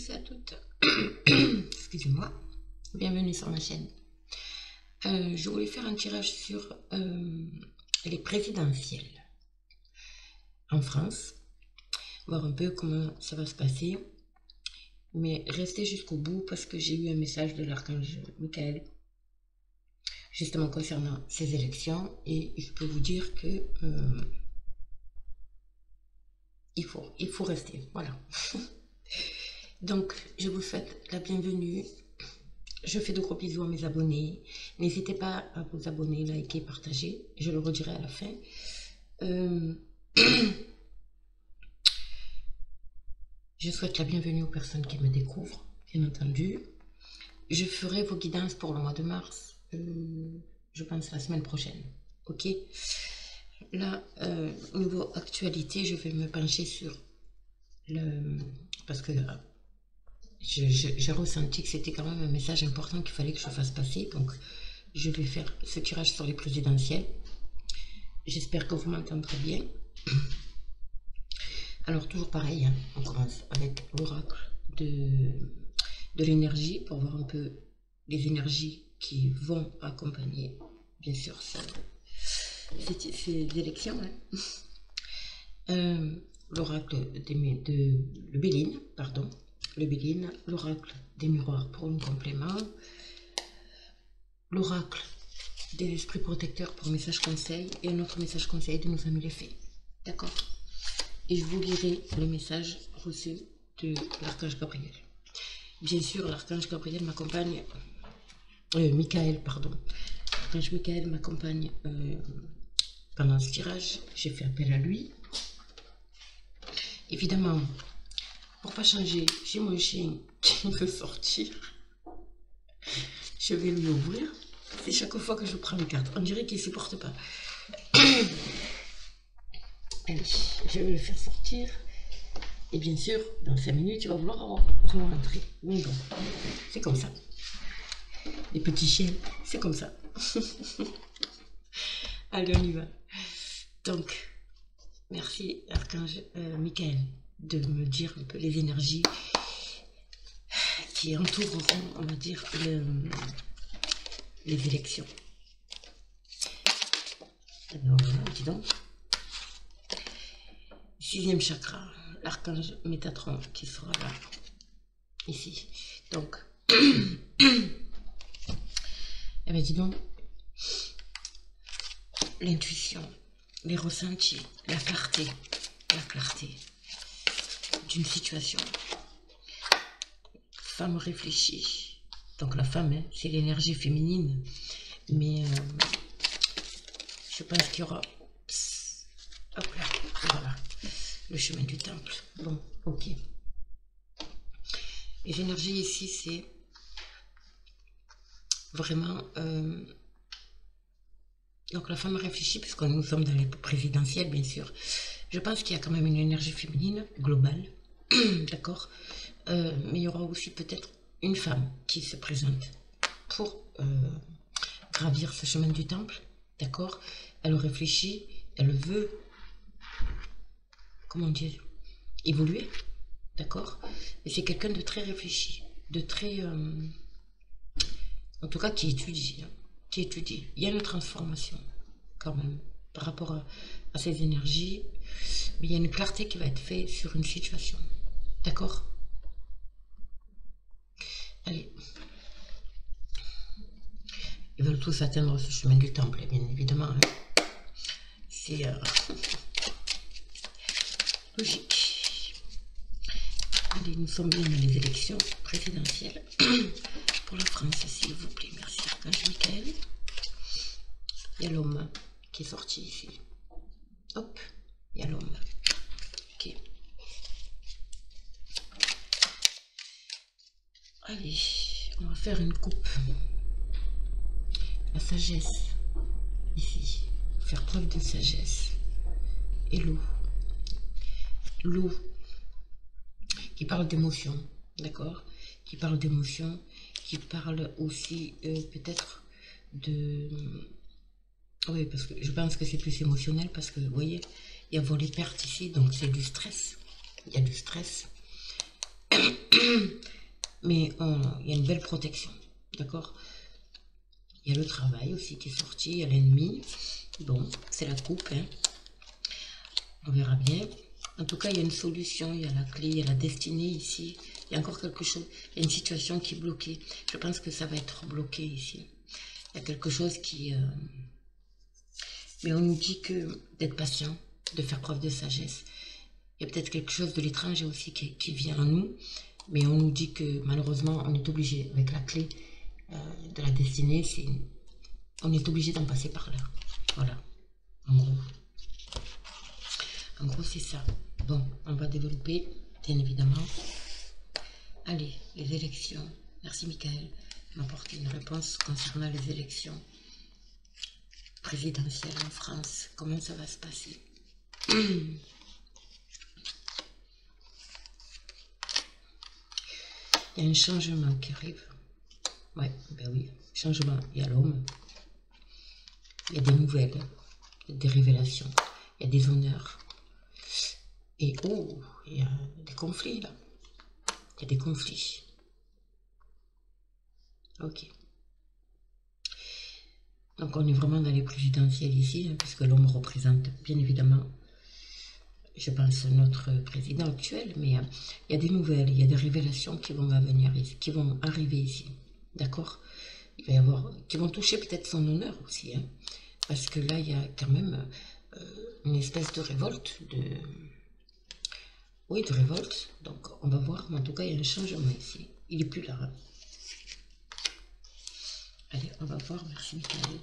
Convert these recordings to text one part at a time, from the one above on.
tous et à toutes. Excusez-moi. Bienvenue sur ma chaîne. Je voulais faire un tirage sur les présidentielles en France. Voir un peu comment ça va se passer. Mais restez jusqu'au bout parce que j'ai eu un message de l'archange Michael justement concernant ces élections. Et je peux vous dire que il faut rester. Voilà. Donc, je vous souhaite la bienvenue. Je fais de gros bisous à mes abonnés. N'hésitez pas à vous abonner, liker, partager. Je le redirai à la fin. Je souhaite la bienvenue aux personnes qui me découvrent, bien entendu. Je ferai vos guidances pour le mois de mars. Je pense la semaine prochaine. Ok. Là, niveau actualité, je vais me pencher sur le... Parce que j'ai ressenti que c'était quand même un message important qu'il fallait que je fasse passer. Donc, je vais faire ce tirage sur les présidentielles. J'espère que vous m'entendrez bien. Alors, toujours pareil, hein, on commence avec l'oracle de l'énergie pour voir un peu les énergies qui vont accompagner, bien sûr, ces élections. Hein. L'oracle le Béline, pardon. Le Béline, l'oracle des miroirs pour un complément, l'oracle des esprits protecteurs pour message conseil et un autre message conseil de nos amis les fées. D'accord? Et je vous lirai le message reçu de l'archange Gabriel. Bien sûr, l'archange Gabriel m'accompagne, Michael, pardon. L'archange Michael m'accompagne pendant ce tirage. J'ai fait appel à lui. Évidemment, pour pas changer, j'ai mon chien qui veut sortir. Je vais lui ouvrir. C'est chaque fois que je prends les cartes. On dirait qu'il ne supporte pas. Allez, je vais le faire sortir. Et bien sûr, dans 5 minutes, il va vouloir rentrer. Donc, c'est comme ça. Les petits chiens, c'est comme ça. Allez, on y va. Donc, merci, archange Michael, de me dire un peu les énergies qui entoureront, on va dire, les élections. Alors, dis donc. 6e chakra, l'archange Métatron qui sera là, ici. Donc, eh bien, dis donc, l'intuition, les ressentis, la clarté d'une situation. Femme réfléchie. Donc la femme, hein, c'est l'énergie féminine. Mais je pense qu'il y aura... Hop là, voilà. Le chemin du temple. Bon, ok. Les énergies ici, c'est vraiment... Donc la femme réfléchit, puisque nous sommes dans les présidentielles, bien sûr. Je pense qu'il y a quand même une énergie féminine globale. D'accord, mais il y aura aussi peut-être une femme qui se présente pour gravir ce chemin du temple. D'accord, elle réfléchit, elle veut, comment dire, évoluer. D'accord, et c'est quelqu'un de très réfléchi, de très... en tout cas, qui étudie. Hein, qui étudie. Il y a une transformation, quand même, par rapport à ces énergies. Mais il y a une clarté qui va être faite sur une situation. D'accord? Allez. Ils veulent tous atteindre ce chemin du temple, bien évidemment. Hein. C'est logique. Allez, nous sommes bien dans les élections présidentielles. Pour la France, s'il vous plaît. Merci, archange Michael. Il y a l'homme qui est sorti ici. Hop, il y a l'homme. Ok. Allez, on va faire une coupe. La sagesse, ici. Faire preuve de sagesse. Et l'eau. L'eau qui parle d'émotion, d'accord? Qui parle d'émotion, qui parle aussi peut-être de... Oui, parce que je pense que c'est plus émotionnel, parce que, vous voyez, il y a les pertes ici, donc c'est du stress. Il y a du stress. Mais il y a une belle protection, d'accord? Il y a le travail aussi qui est sorti, il y a l'ennemi. Bon, c'est la coupe, hein. On verra bien. En tout cas, il y a une solution, il y a la clé, il y a la destinée ici. Il y a encore quelque chose, il y a une situation qui est bloquée. Je pense que ça va être bloqué ici. Il y a quelque chose qui... Mais on nous dit que d'être patient, de faire preuve de sagesse. Il y a peut-être quelque chose de l'étranger aussi qui vient à nous. Mais on nous dit que malheureusement, on est obligé, avec la clé de la destinée, on est obligé d'en passer par là. Voilà, en gros. En gros, c'est ça. Bon, on va développer, bien évidemment. Allez, les élections. Merci, Michael, m'apporter une réponse concernant les élections présidentielles en France. Comment ça va se passer? Il y a un changement qui arrive. Ouais, ben oui, changement. Il y a l'homme. Il y a des nouvelles, il y a des révélations, il y a des honneurs. Et oh, il y a des conflits là. Il y a des conflits. Ok. Donc on est vraiment dans les présidentielles ici, hein, puisque l'homme représente bien évidemment, je pense, notre président actuel, mais il y a des nouvelles, il y a des révélations qui vont venir ici, qui vont arriver ici. D'accord? Il va y avoir, qui vont toucher peut-être son honneur aussi, hein, parce que là, il y a quand même une espèce de révolte, oui, de révolte. Donc on va voir, mais en tout cas, il y a un changement ici. Il n'est plus là. Hein. Allez, on va voir, merci Michael.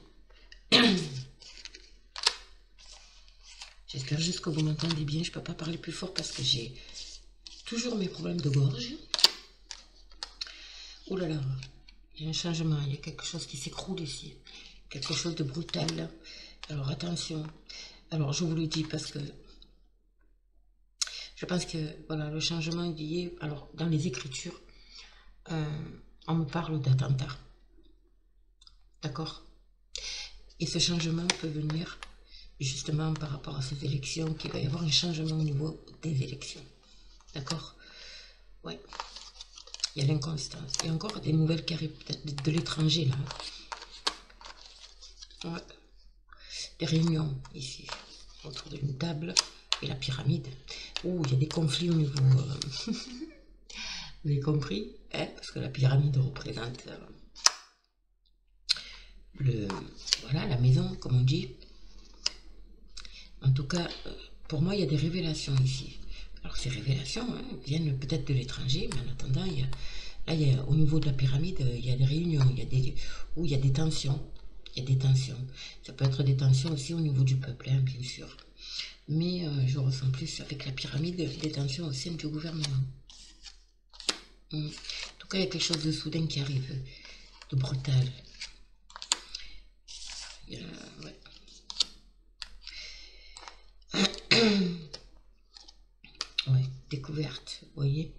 J'espère juste que vous m'entendez bien. Je ne peux pas parler plus fort parce que j'ai toujours mes problèmes de gorge. Oh là là, il y a un changement, il y a quelque chose qui s'écroule ici. Quelque chose de brutal. Alors attention. Alors je vous le dis parce que je pense que voilà, le changement est lié. Alors dans les écritures, on me parle d'attentat. D'accord? Et ce changement peut venir justement par rapport à ces élections, qu'il va y avoir un changement au niveau des élections. D'accord? Ouais. Il y a l'inconstance. Il y a encore des nouvelles qui arrivent peut-être de l'étranger, là. Ouais. Des réunions, ici, autour d'une table, et la pyramide. Ouh, il y a des conflits au niveau... Vous avez compris, hein? Parce que la pyramide représente... voilà, la maison, comme on dit. En tout cas, pour moi, il y a des révélations ici. Alors, ces révélations viennent peut-être de l'étranger, mais en attendant, au niveau de la pyramide, il y a des réunions, où il y a des tensions. Il y a des tensions. Ça peut être des tensions aussi au niveau du peuple, hein, bien sûr. Mais je ressens plus avec la pyramide des tensions au sein du gouvernement. En tout cas, il y a quelque chose de soudain qui arrive, de brutal. Ouais. Ouais, découverte, vous voyez.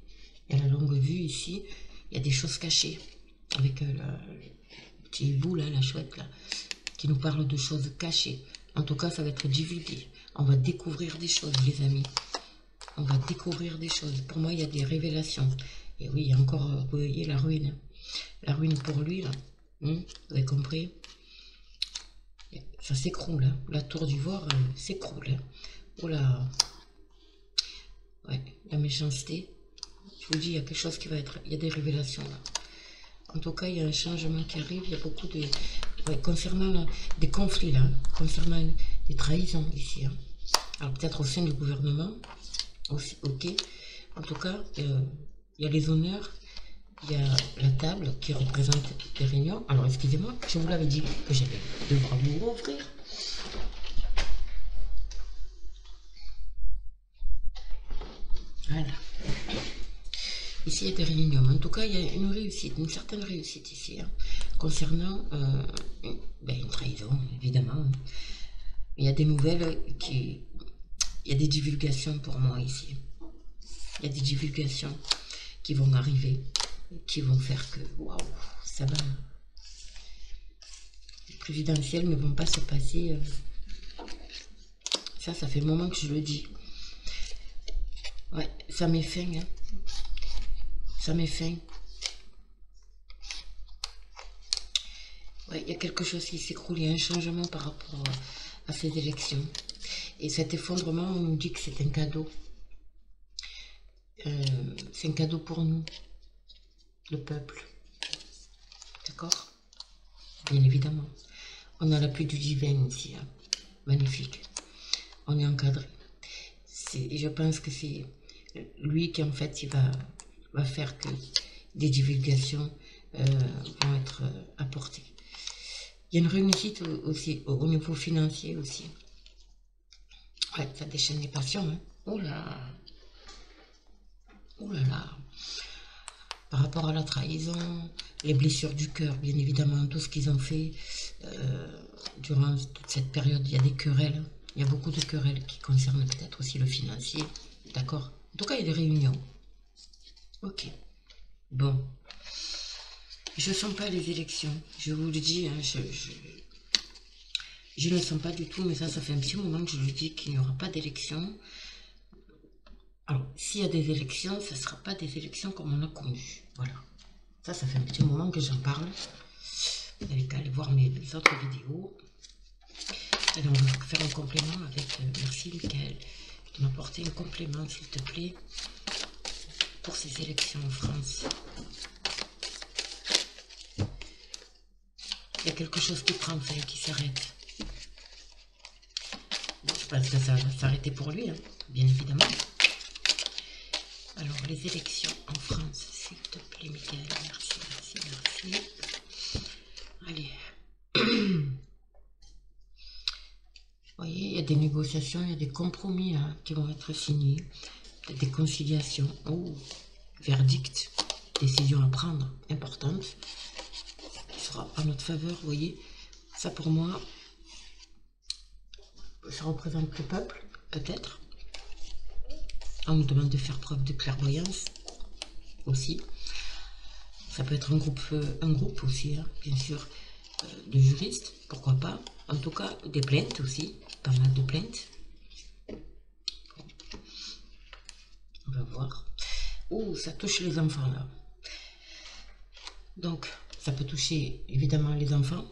Il y a la longue vue ici. Il y a des choses cachées. Avec le petit bout là, la chouette là, qui nous parle de choses cachées. En tout cas, ça va être divulgué. On va découvrir des choses, les amis. On va découvrir des choses. Pour moi, il y a des révélations. Et oui, il y a encore, vous voyez, la ruine. La ruine pour lui, là. Vous avez compris? Ça s'écroule. Hein. La tour d'ivoire s'écroule. Hein. Oh là. Ouais, la méchanceté. Je vous dis, il y a quelque chose qui va être... Il y a des révélations, là. En tout cas, il y a un changement qui arrive. Il y a beaucoup de... Ouais, concernant des conflits, là. Concernant des trahisons, ici. Hein. Alors, peut-être au sein du gouvernement. Aussi, ok. En tout cas, il y a les honneurs. Il y a la table qui représente les réunions. Alors, excusez-moi, je vous l'avais dit que j'allais devoir vous rouvrir. Voilà. Ici, il y a des réunions. En tout cas, il y a une réussite, une certaine réussite ici, hein, concernant une trahison, évidemment. Il y a des nouvelles qui... Il y a des divulgations pour moi ici. Il y a des divulgations qui vont arriver, qui vont faire que, waouh, ça va. Les présidentielles ne vont pas se passer... Ça fait un moment que je le dis. Ouais, ça met fin, hein. ça met fin. Ouais, il y a quelque chose qui s'écroule, il y a un changement par rapport à ces élections. Et cet effondrement, on nous dit que c'est un cadeau. C'est un cadeau pour nous, le peuple. D'accord? Bien évidemment. On a l'appui du divin ici. Hein. Magnifique. On est encadré. Je pense que c'est lui qui, en fait, il va faire que des divulgations vont être apportées. Il y a une réussite aussi au niveau financier aussi. Ouais, ça déchaîne les passions. Hein. Oh là! Oh là là! Par rapport à la trahison, les blessures du cœur, bien évidemment, tout ce qu'ils ont fait durant toute cette période, il y a des querelles. Il y a beaucoup de querelles qui concernent peut-être aussi le financier. D'accord? En tout cas, il y a des réunions. Ok. Bon. Je ne sens pas les élections. Je vous le dis, hein, je ne le sens pas du tout, mais ça fait un petit moment que je le dis qu'il n'y aura pas d'élections. Alors, s'il y a des élections, ce ne sera pas des élections comme on a connu. Voilà. Ça fait un petit moment que j'en parle. Vous n'avez qu'à aller voir mes autres vidéos. Et on va faire un complément avec... merci, Michael, de m'apporter un complément, s'il te plaît, pour ces élections en France. Il y a quelque chose qui prend fin, qui s'arrête. Je pense que ça va s'arrêter pour lui, hein, bien évidemment. Alors, les élections en France, s'il te plaît, Michael. Merci. Allez. Vous voyez, il y a des négociations, il y a des compromis hein, qui vont être signés. Des conciliations. Oh, verdict. Décision à prendre, importante. Qui sera en notre faveur, vous voyez. Ça, pour moi, ça représente le peuple, peut-être. On nous demande de faire preuve de clairvoyance aussi. Ça peut être un groupe aussi, hein, bien sûr, de juristes, pourquoi pas. En tout cas, des plaintes aussi, pas mal de plaintes. Bon. On va voir. Oh, ça touche les enfants là. Donc, ça peut toucher évidemment les enfants.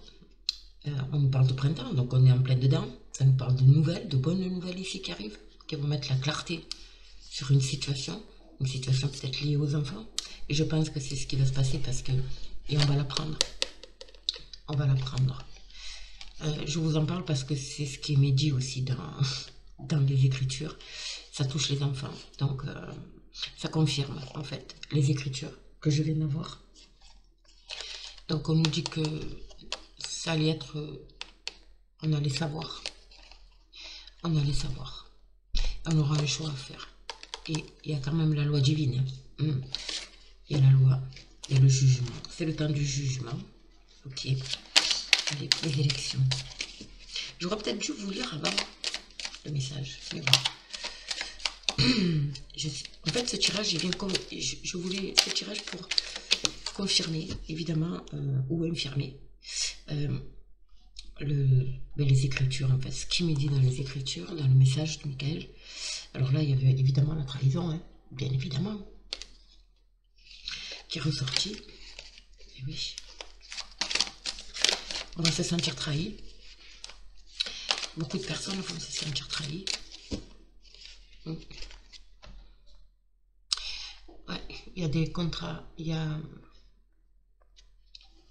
On nous parle de printemps, donc on est en plein dedans. Ça nous parle de nouvelles, de bonnes nouvelles ici qui arrivent, qui vont mettre la clarté sur une situation peut-être liée aux enfants. Et je pense que c'est ce qui va se passer parce que, et on va l'apprendre. On va l'apprendre. Je vous en parle parce que c'est ce qui est médit aussi dans les écritures. Ça touche les enfants. Donc, ça confirme en fait les écritures que je viens d'avoir. Donc, on nous dit que ça allait être... on allait savoir. On allait savoir. On aura un choix à faire. Et il y a quand même la loi divine. Il y a la loi, il y a le jugement. C'est le temps du jugement. Ok. Allez, les élections. J'aurais peut-être dû vous lire avant le message. Mais bon. En fait, ce tirage, je voulais ce tirage pour confirmer, évidemment, ou infirmer les écritures, en fait. Ce qui m'est dit dans les écritures, dans le message de Michael. Alors là, il y avait évidemment la trahison, hein, bien évidemment, qui est ressortie. Et oui. On va se sentir trahi. Beaucoup de personnes vont se sentir trahi. Ouais, il y a des contrats, il y a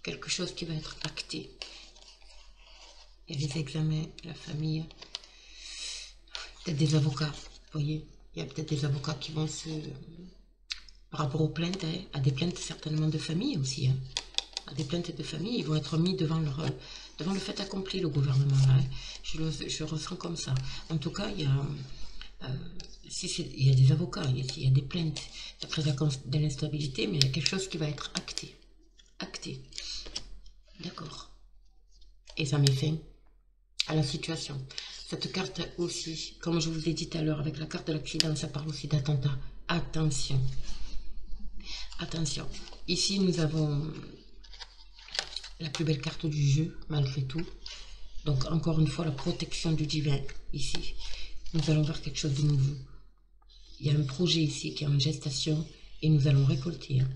quelque chose qui va être acté. Il y a des examens, la famille, peut-être des avocats, vous voyez. Il y a peut-être des avocats qui vont se... Par rapport aux plaintes, hein, à des plaintes certainement de famille aussi. Hein. À des plaintes de famille, ils vont être mis devant le fait accompli, le gouvernement. Hein. Je ressens comme ça. En tout cas, il y a... il y a des avocats, il y a des plaintes de l'instabilité, mais il y a quelque chose qui va être acté. Acté. D'accord. Et ça met fin à la situation. Cette carte aussi, comme je vous ai dit tout à l'heure, avec la carte de l'accident, ça parle aussi d'attentat. Attention. Attention. Ici, nous avons la plus belle carte du jeu, malgré tout. Donc, encore une fois, la protection du divin, ici. Nous allons voir quelque chose de nouveau. Il y a un projet ici qui est en gestation Et nous allons récolter. Hein.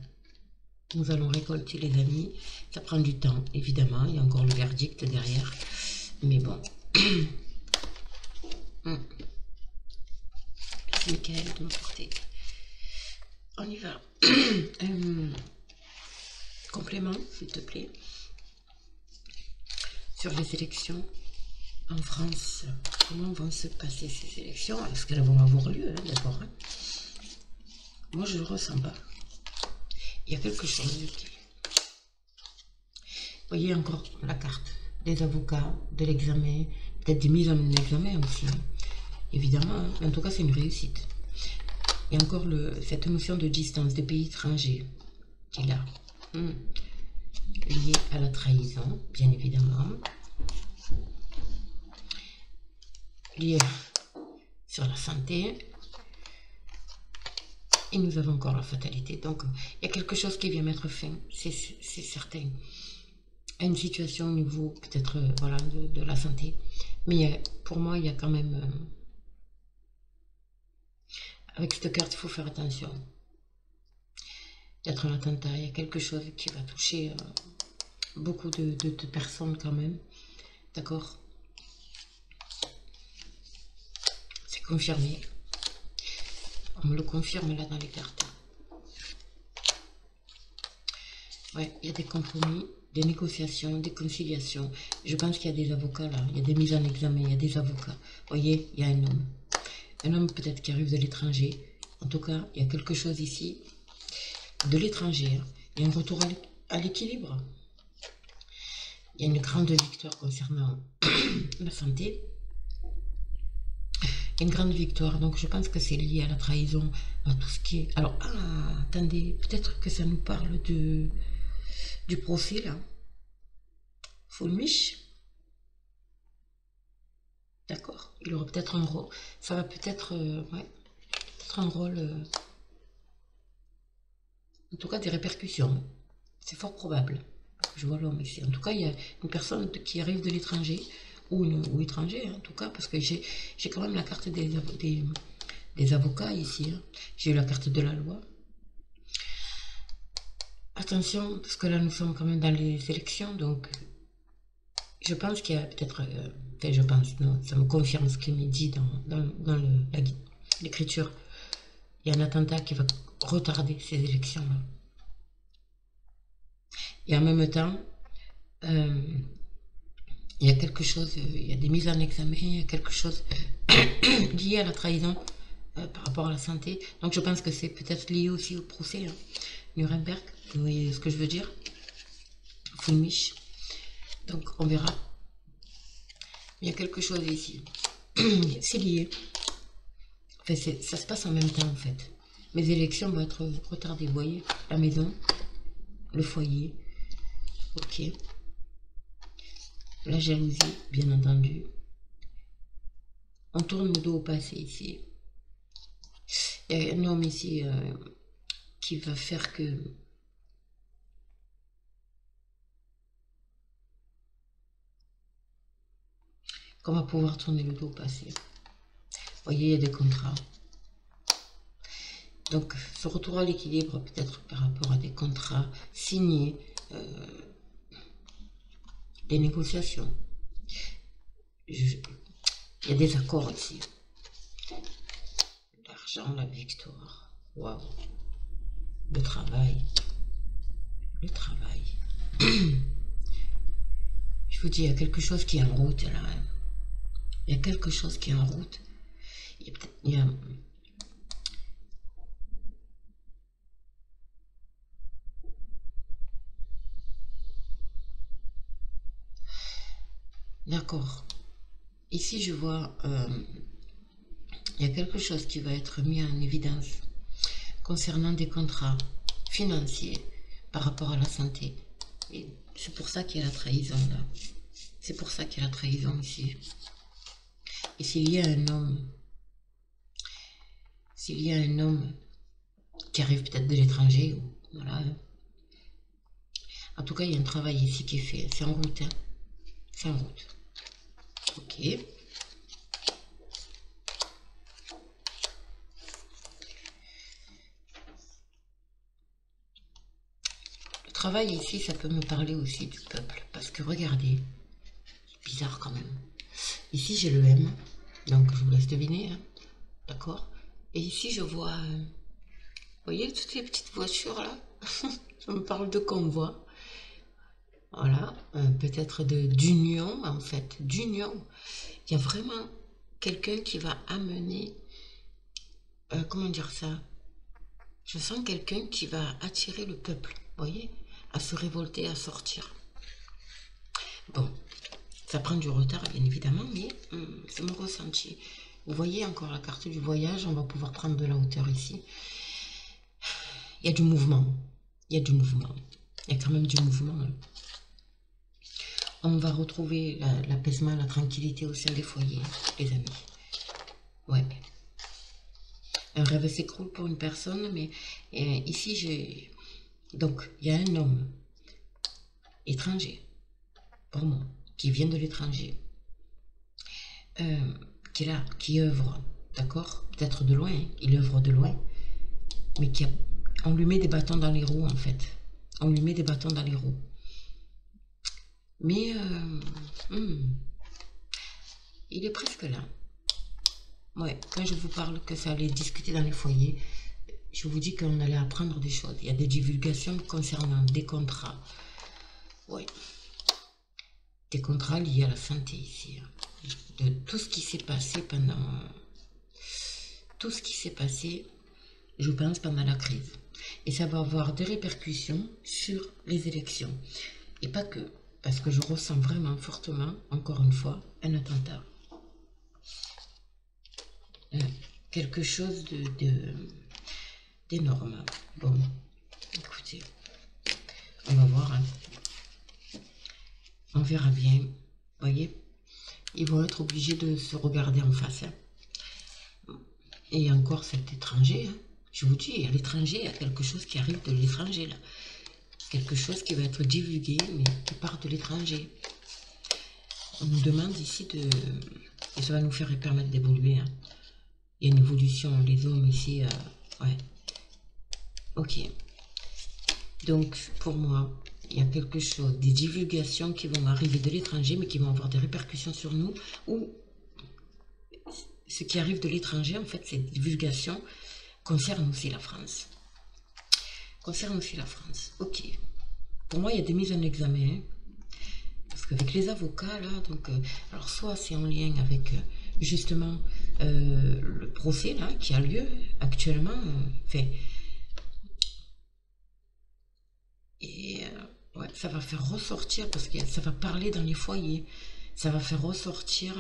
Nous allons récolter, les amis. Ça prend du temps, évidemment. Il y a encore le verdict derrière. Mais bon. C'est Michael de mon côté. On y va. Complément, s'il te plaît. Sur les élections en France. Comment vont se passer ces élections? Est-ce qu'elles vont avoir lieu, hein, d'abord, hein? Moi, je ne le ressens pas. Il y a quelque chose qui... Vous voyez encore la carte des avocats, de l'examen, peut-être des mises en examen aussi. Hein. Évidemment, hein. En tout cas, c'est une réussite. Il y a encore cette notion de distance, de pays étrangers qui est là. Lié à la trahison, bien évidemment. Lié sur la santé. Et nous avons encore la fatalité. Donc, il y a quelque chose qui vient mettre fin, c'est certain, à une situation au niveau, peut-être, voilà, de la santé. Mais pour moi, il y a quand même... avec cette carte, il faut faire attention. Peut-être un attentat, il y a quelque chose qui va toucher beaucoup de personnes quand même. D'accord? C'est confirmé. On me le confirme là dans les cartes. Ouais, il y a des compromis, des négociations, des conciliations. Je pense qu'il y a des avocats là, il y a des mises en examen, il y a des avocats. Vous voyez, il y a un homme. Un homme peut-être qui arrive de l'étranger. En tout cas, il y a quelque chose ici de l'étranger. Hein. Il y a un retour à l'équilibre. Il y a une grande victoire concernant la santé. Une grande victoire, donc je pense que c'est lié à la trahison, à tout ce qui est... Alors, attendez, peut-être que ça nous parle du procès, là. Fulmich. D'accord, il aura peut-être un rôle, ça va peut-être, ouais, peut-être un rôle, en tout cas des répercussions, c'est fort probable. Je vois l'homme ici, en tout cas il y a une personne qui arrive de l'étranger, ou étranger en tout cas, parce que j'ai quand même la carte des avocats ici, hein. J'ai eu la carte de la loi. Attention, parce que là nous sommes quand même dans les élections, donc je pense qu'il y a peut-être, enfin je pense, non, ça me confirme ce qu'il me dit dans l'écriture. Il y a un attentat qui va retarder ces élections-là. Et en même temps, il y a quelque chose, il y a des mises en examen, il y a quelque chose lié à la trahison par rapport à la santé. Donc je pense que c'est peut-être lié aussi au procès, hein. Nuremberg, vous voyez ce que je veux dire? Fulmich. Donc on verra. Il y a quelque chose ici. C'est lié. Enfin, ça se passe en même temps en fait. Mes élections vont être retardées, vous voyez? La maison, le foyer. Ok. La jalousie, bien entendu. On tourne le dos au passé ici. Il y a un homme ici qui va faire que... qu'on va pouvoir tourner le dos au passé. Vous voyez, il y a des contrats. Donc, ce retour à l'équilibre, peut-être par rapport à des contrats signés, des négociations. Il y a des accords ici. L'argent, la victoire. Waouh. Le travail. Le travail. Je vous dis, il y a quelque chose qui est en route là. Hein. Il y a quelque chose qui est en route. Il y a... D'accord. Ici, je vois, il y a quelque chose qui va être mis en évidence concernant des contrats financiers par rapport à la santé. Et c'est pour ça qu'il y a la trahison là. C'est pour ça qu'il y a la trahison ici. Et s'il y a un homme, qui arrive peut-être de l'étranger, voilà. En tout cas, il y a un travail ici qui est fait. C'est en route, hein. C'est en route. Ok. travail ici, ça peut me parler aussi du peuple. Parce que regardez, c'est bizarre quand même. Ici, j'ai le M. Donc, je vous laisse deviner. Hein, d'accord? Et ici, je vois... vous voyez toutes les petites voitures là? Ça me parle de convoi. Voilà. Peut-être d'union, en fait. D'union. Il y a vraiment quelqu'un qui va amener... comment dire ça? Je sens quelqu'un qui va attirer le peuple, vous voyez, à se révolter, à sortir. Bon, ça prend du retard, bien évidemment, mais c'est mon ressenti. Vous voyez encore la carte du voyage, on va pouvoir prendre de la hauteur ici. Il y a du mouvement, il y a du mouvement, il y a quand même du mouvement. Hein. On va retrouver l'apaisement, la tranquillité au sein des foyers, les amis. Ouais. Un rêve s'écroule pour une personne, mais ici, j'ai... Donc, il y a un homme étranger, pour moi, qui vient de l'étranger, qui est là, qui œuvre, d'accord? Peut-être de loin, hein, il œuvre de loin, mais on lui met des bâtons dans les roues, en fait. On lui met des bâtons dans les roues. Mais, il est presque là. Ouais, quand je vous parle que ça allait discuter dans les foyers, je vous dis qu'on allait apprendre des choses. Il y a des divulgations concernant des contrats. Oui. Des contrats liés à la santé ici. De tout ce qui s'est passé pendant... Tout ce qui s'est passé, je pense, pendant la crise. Et ça va avoir des répercussions sur les élections. Et pas que. Parce que je ressens vraiment fortement, encore une fois, un attentat. Quelque chose d'énorme. Bon, écoutez, on va voir. Hein. On verra bien. Vous voyez, ils vont être obligés de se regarder en face. Hein. Et encore cet étranger. Hein. Je vous dis, à l'étranger, il y a quelque chose qui arrive de l'étranger. Là. Quelque chose qui va être divulgué, mais qui part de l'étranger. On nous demande ici de... Et ça va nous faire permettre d'évoluer. Hein. Il y a une évolution, les hommes ici, ouais. Ok. Donc, pour moi, il y a quelque chose, des divulgations qui vont arriver de l'étranger, mais qui vont avoir des répercussions sur nous, ou ce qui arrive de l'étranger, en fait, ces divulgations concernent aussi la France. Concerne aussi la France. Ok. Pour moi, il y a des mises en examen, hein, parce qu'avec les avocats, là, donc, alors soit c'est en lien avec... justement le procès là qui a lieu actuellement ouais, ça va faire ressortir parce que ça va parler dans les foyers, ça va faire ressortir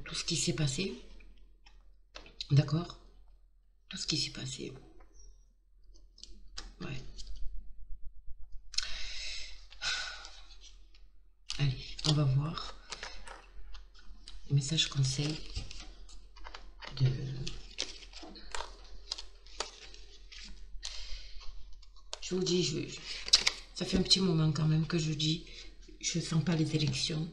tout ce qui s'est passé, d'accord, tout ce qui s'est passé, ouais. Allez, on va voir les messages conseils de... Je vous dis, ça fait un petit moment quand même que je dis, je ne sens pas les élections.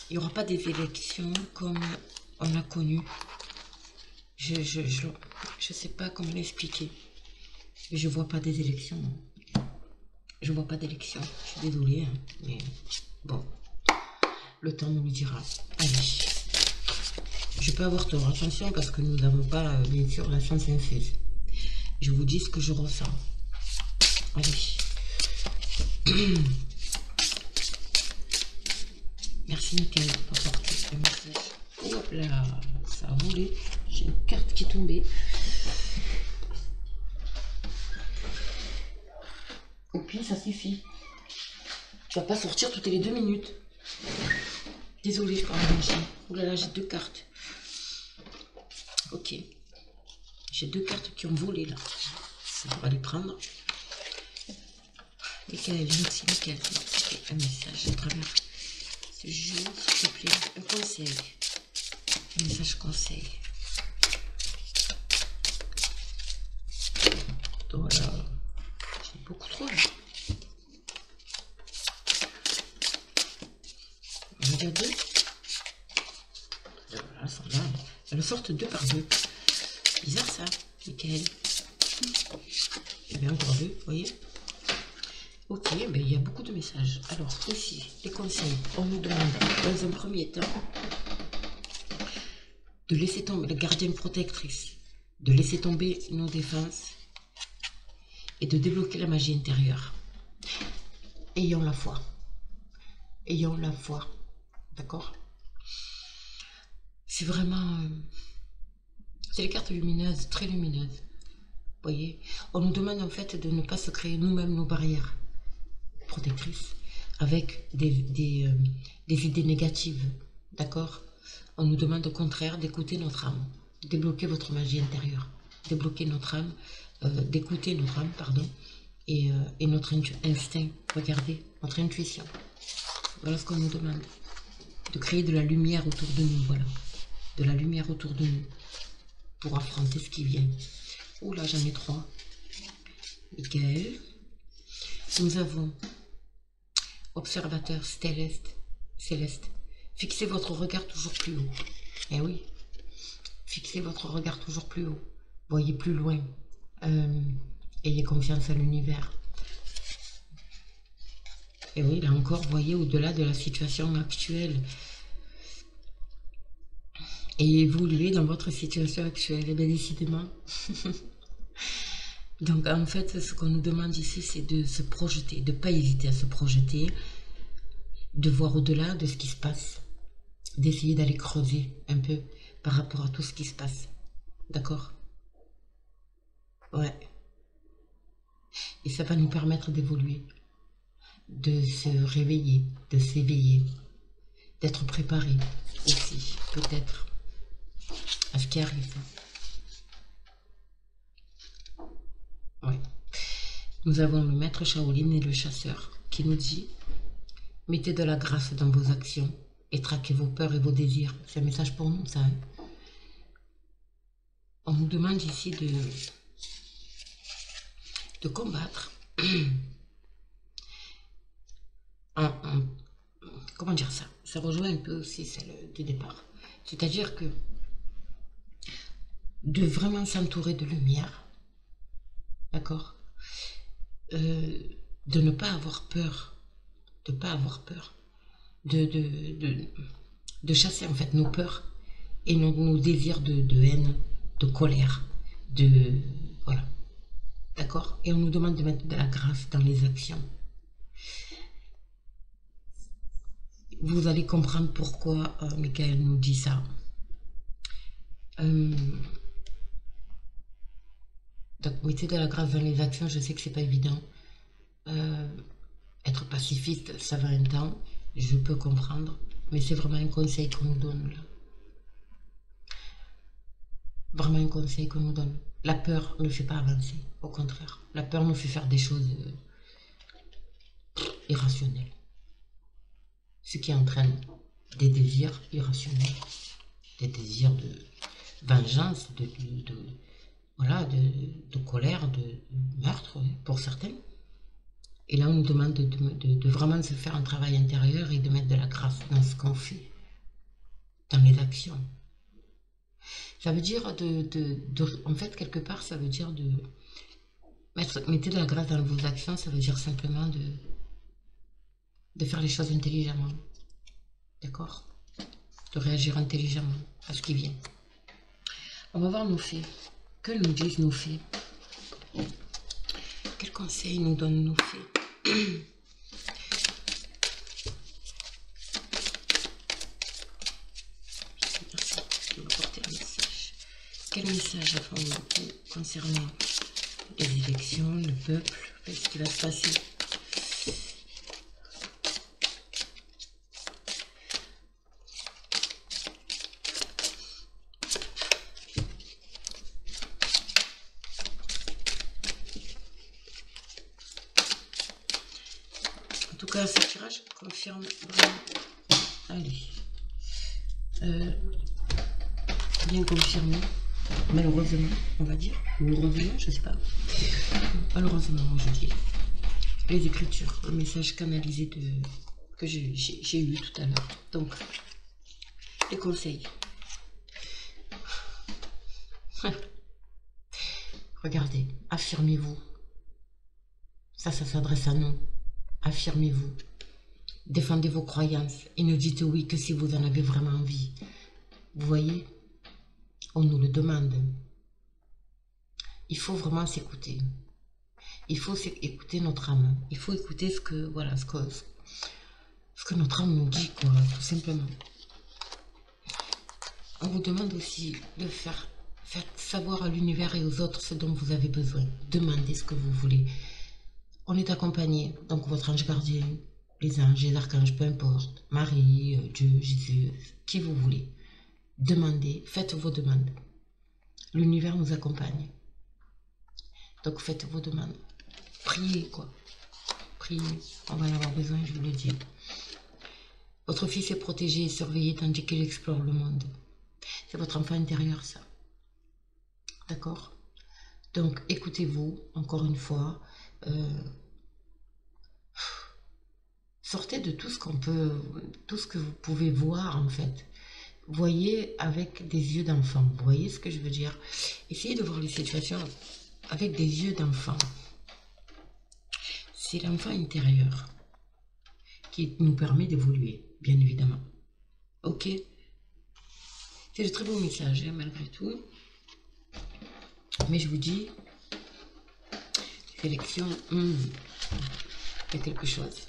Il n'y aura pas des élections comme on a connu. Je sais pas comment l'expliquer. Je vois pas des élections. Je vois pas d'élections. Je suis désolée, hein, mais bon. Le temps nous le dira. Allez. Je peux avoir tort. Attention parce que nous n'avons pas, bien sûr, la science infuse. Je vous dis ce que je ressens. Allez. Merci Nickel pour porter le message. Hop là, ça a volé. J'ai une carte qui est tombée. Et puis ça suffit. Tu vas pas sortir toutes les 2 minutes. Désolée, je parle d'un chien. Ouh là là, j'ai 2 cartes. Ok. J'ai 2 cartes qui ont volé là. On va les prendre. Nickel, merci Nickel. Un message à travers ce jeu, s'il te plaît. Un conseil. Un message conseil. Voilà. J'ai beaucoup trop là. On va dire 2. Voilà, ça va. Elles sortent 2 par 2. Bizarre ça, Nickel. Il y avait encore 2, vous voyez. Ok, ben, il y a beaucoup de messages. Alors, ici, les conseils. On nous demande, dans un premier temps, de laisser tomber le gardien protectrice, de laisser tomber nos défenses et de débloquer la magie intérieure. Ayons la foi. Ayons la foi. D'accord? C'est vraiment... c'est les cartes lumineuses, très lumineuses. Vous voyez? On nous demande en fait de ne pas se créer nous-mêmes nos barrières protectrices avec des idées négatives. D'accord? On nous demande au contraire d'écouter notre âme, débloquer votre magie intérieure, débloquer notre âme, d'écouter notre âme, pardon, et notre instinct, regardez, notre intuition. Voilà ce qu'on nous demande. De créer de la lumière autour de nous, voilà. De la lumière autour de nous pour affronter ce qui vient. Oh là, j'en ai 3. Michael. Nous avons observateur céleste. Fixez votre regard toujours plus haut. Eh oui. Fixez votre regard toujours plus haut. Voyez plus loin. Ayez confiance en l'univers. Et oui, là encore, voyez au-delà de la situation actuelle. Et évoluer dans votre situation actuelle. Et bien, décidément. Donc, en fait, ce qu'on nous demande ici, c'est de se projeter, de ne pas hésiter à se projeter, de voir au-delà de ce qui se passe, d'essayer d'aller creuser un peu par rapport à tout ce qui se passe. D'accord? Ouais. Et ça va nous permettre d'évoluer, de se réveiller, de s'éveiller, d'être préparé aussi, peut-être, à ce qui arrive. Ouais. Nous avons le maître Shaolin et le chasseur qui nous dit: mettez de la grâce dans vos actions et traquez vos peurs et vos désirs. C'est un message pour nous, ça. Hein? On nous demande ici de combattre comment dire ça? Ça rejoint un peu aussi celle du départ. C'est-à-dire que de vraiment s'entourer de lumière, d'accord? De ne pas avoir peur, de ne pas avoir peur, de chasser en fait nos peurs et nos désirs de haine, de colère, voilà, d'accord? Et on nous demande de mettre de la grâce dans les actions. Vous allez comprendre pourquoi Michael nous dit ça. Donc, mettez de la grâce dans les actions, je sais que c'est pas évident. Être pacifiste, ça va un temps, je peux comprendre, mais c'est vraiment un conseil qu'on nous donne là. Vraiment un conseil qu'on nous donne. La peur ne fait pas avancer, au contraire. La peur nous fait faire des choses irrationnelles. Ce qui entraîne des désirs irrationnels, des désirs de vengeance, voilà, de colère, de meurtre pour certains. Et là, on nous demande de vraiment se faire un travail intérieur et de mettre de la grâce dans ce qu'on fait, dans les actions. Ça veut dire en fait, quelque part, ça veut dire mettez de la grâce dans vos actions, ça veut dire simplement de faire les choses intelligemment. D'accord? De réagir intelligemment à ce qui vient. On va voir nos faits. Que nous disent nos faits? Quels conseils nous donnent nos faits? Merci de m'apporter un message. Quel message avons-nous concernant les élections, le peuple, ce qui va se passer? En tout cas, ce tirage confirme vraiment. Allez. Bien confirmé. Malheureusement, on va dire. Ou heureusement, je sais pas. Malheureusement, moi je dis. Les écritures, le message canalisé que j'ai eu tout à l'heure. Donc, les conseils. Regardez, affirmez-vous. Ça s'adresse à nous. Affirmez-vous. Défendez vos croyances et ne dites oui que si vous en avez vraiment envie. Vous voyez, on nous le demande. Il faut vraiment s'écouter. Il faut écouter notre âme. Il faut écouter ce que, voilà, ce que notre âme nous dit, quoi, tout simplement. On vous demande aussi de faire savoir à l'univers et aux autres ce dont vous avez besoin. Demandez ce que vous voulez. On est accompagné, donc votre ange gardien, les anges, les archanges, peu importe, Marie, Dieu, Jésus, qui vous voulez. Demandez, faites vos demandes. L'univers nous accompagne. Donc faites vos demandes. Priez, quoi. Priez, on va en avoir besoin, je vous le dis. Votre fils est protégé et surveillé tandis qu'il explore le monde. C'est votre enfant intérieur, ça. D'accord? Donc, écoutez-vous, encore une fois. Sortez de tout ce qu'on peut, tout ce que vous pouvez voir, en fait. Voyez avec des yeux d'enfant. Vous voyez ce que je veux dire? Essayez de voir les situations avec des yeux d'enfant. C'est l'enfant intérieur qui nous permet d'évoluer, bien évidemment. Ok? C'est de très beaux messages, hein, malgré tout. Mais je vous dis, sélection, il y a quelque chose.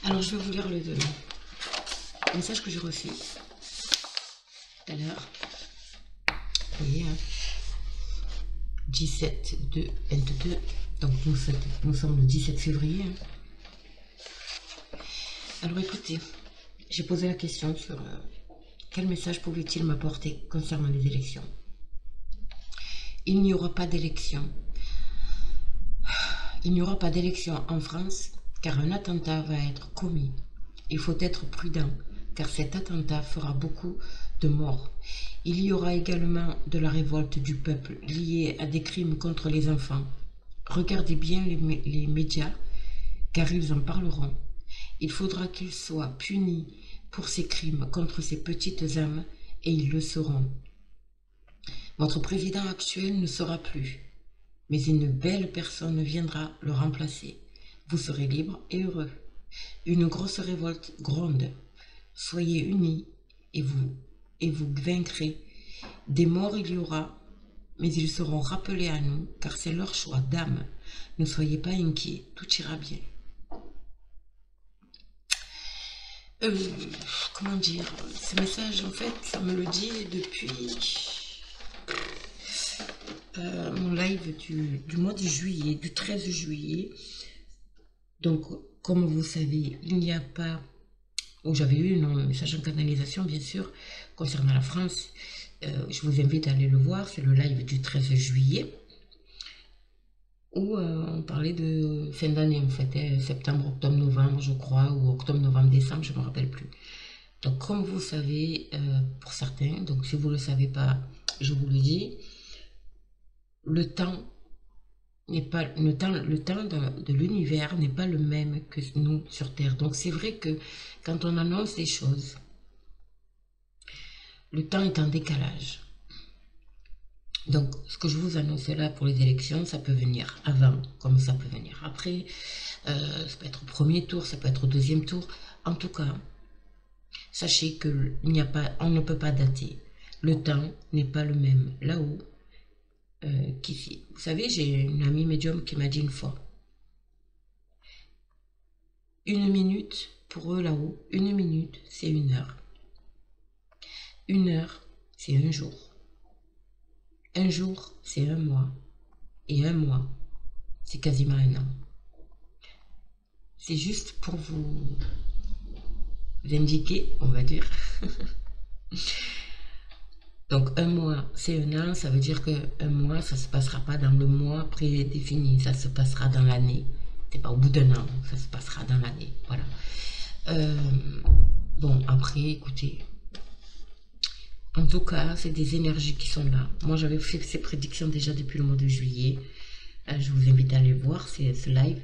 Alors, je vais vous lire le message que j'ai reçu tout à l'heure. Vous voyez, hein, 17/2/22. Donc, nous sommes le 17 février. Hein. Alors, écoutez, j'ai posé la question sur quel message pouvait-il m'apporter concernant les élections. Il n'y aura pas d'élection. Il n'y aura pas d'élection en France car un attentat va être commis. Il faut être prudent car cet attentat fera beaucoup de morts. Il y aura également de la révolte du peuple liée à des crimes contre les enfants. Regardez bien les médias car ils en parleront. Il faudra qu'ils soient punis pour ces crimes contre ces petites âmes et ils le seront. Votre président actuel ne sera plus, mais une belle personne viendra le remplacer. Vous serez libre et heureux. Une grosse révolte gronde. Soyez unis et vous vaincrez. Des morts il y aura, mais ils seront rappelés à nous, car c'est leur choix d'âme. Ne soyez pas inquiets, tout ira bien. Comment dire, ce message, en fait, ça me le dit depuis mon live du mois de juillet, du 13 juillet. Donc, comme vous savez, il n'y a pas... j'avais eu un message en canalisation, bien sûr, concernant la France. Je vous invite à aller le voir, c'est le live du 13 juillet. Où on parlait de fin d'année, en fait, septembre, octobre, novembre, je crois, ou octobre, novembre, décembre, je ne me rappelle plus. Donc, comme vous savez, pour certains, donc si vous ne le savez pas, je vous le dis, le temps n'est pas le temps de l'univers n'est pas le même que nous sur Terre. Donc, c'est vrai que quand on annonce des choses, le temps est en décalage. Donc, ce que je vous annonce là pour les élections, ça peut venir avant, comme ça peut venir après. Ça peut être au premier tour, ça peut être au deuxième tour. En tout cas, sachez que on ne peut pas dater. Le temps n'est pas le même là-haut qu'ici. Vous savez, j'ai une amie médium qui m'a dit une fois, 1 minute, pour eux là-haut, 1 minute, c'est 1 heure. 1 heure, c'est un jour. Un jour, c'est un mois. Et un mois, c'est quasiment un an. C'est juste pour vous indiquer, on va dire. Donc, un mois, c'est un an. Ça veut dire qu'un mois, ça ne se passera pas dans le mois prédéfini. Ça se passera dans l'année. C'est pas au bout d'un an. Ça se passera dans l'année. Voilà. Bon, après, écoutez. En tout cas, c'est des énergies qui sont là. Moi, j'avais fait ces prédictions déjà depuis le mois de juillet. Je vous invite à aller voir ce live.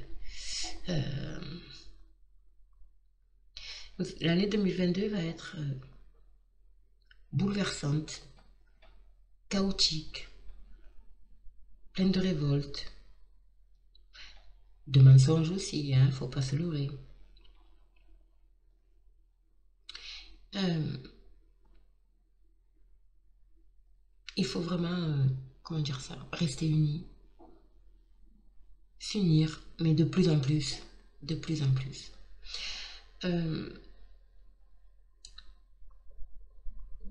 L'année 2022 va être bouleversante, chaotique, pleine de révolte. de mensonges aussi, hein, faut pas se leurrer. Euh, il faut vraiment, comment dire ça, rester unis, s'unir, mais de plus en plus, de plus en plus. Euh,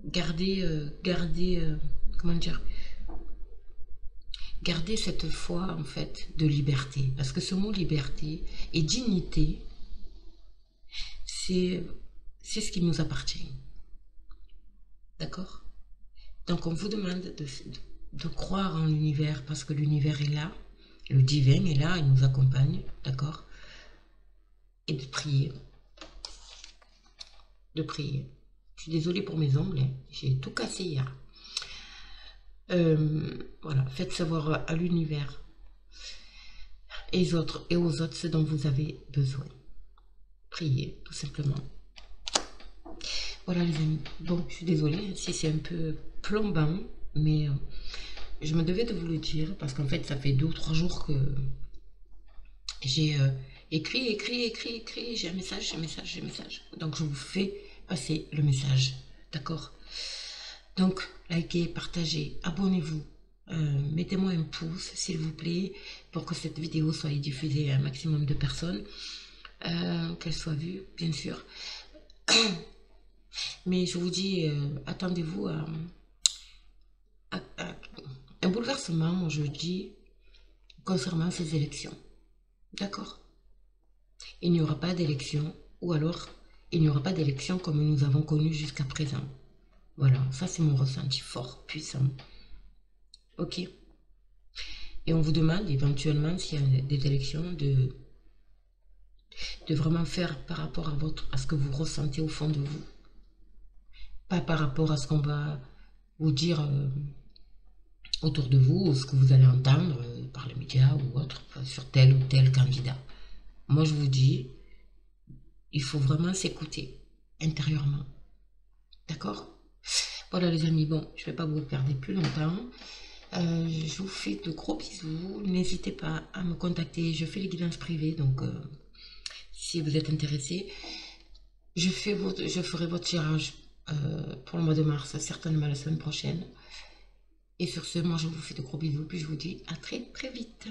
garder, comment dire, garder cette foi en fait de liberté, parce que ce mot liberté et dignité, c'est ce qui nous appartient, d'accord? Donc on vous demande de croire en l'univers parce que l'univers est là, le divin est là, il nous accompagne, d'accord? Et de prier, de prier. Je suis désolée pour mes ongles, hein. J'ai tout cassé hier. Voilà, faites savoir à l'univers et aux autres ce dont vous avez besoin. Priez, tout simplement. Voilà les amis. Bon, je suis désolée si c'est un peu plombant, mais je me devais de vous le dire parce qu'en fait, ça fait 2 ou 3 jours que j'ai écrit, j'ai un message, j'ai un message, j'ai un message. Donc, je vous fais passer le message, d'accord? Donc, likez, partagez, abonnez-vous. Mettez-moi un pouce, s'il vous plaît, pour que cette vidéo soit diffusée à un maximum de personnes, qu'elle soit vue, bien sûr. Mais je vous dis, attendez-vous à un bouleversement, je dis, concernant ces élections. D'accord? Il n'y aura pas d'élection, ou alors il n'y aura pas d'élection comme nous avons connu jusqu'à présent. Voilà, ça c'est mon ressenti fort, puissant. Ok? Et on vous demande éventuellement s'il y a des élections de vraiment faire par rapport à ce que vous ressentez au fond de vous. Pas par rapport à ce qu'on va vous dire autour de vous, ou ce que vous allez entendre par les médias ou autre, sur tel ou tel candidat. Moi je vous dis, il faut vraiment s'écouter intérieurement. D'accord? Voilà les amis, bon, je ne vais pas vous garder plus longtemps. Je vous fais de gros bisous. N'hésitez pas à me contacter. Je fais les guidances privées, donc si vous êtes intéressé, je ferai votre tirage pour le mois de mars, certainement la semaine prochaine. Et sur ce, moi je vous fais de gros bisous, puis je vous dis à très très vite.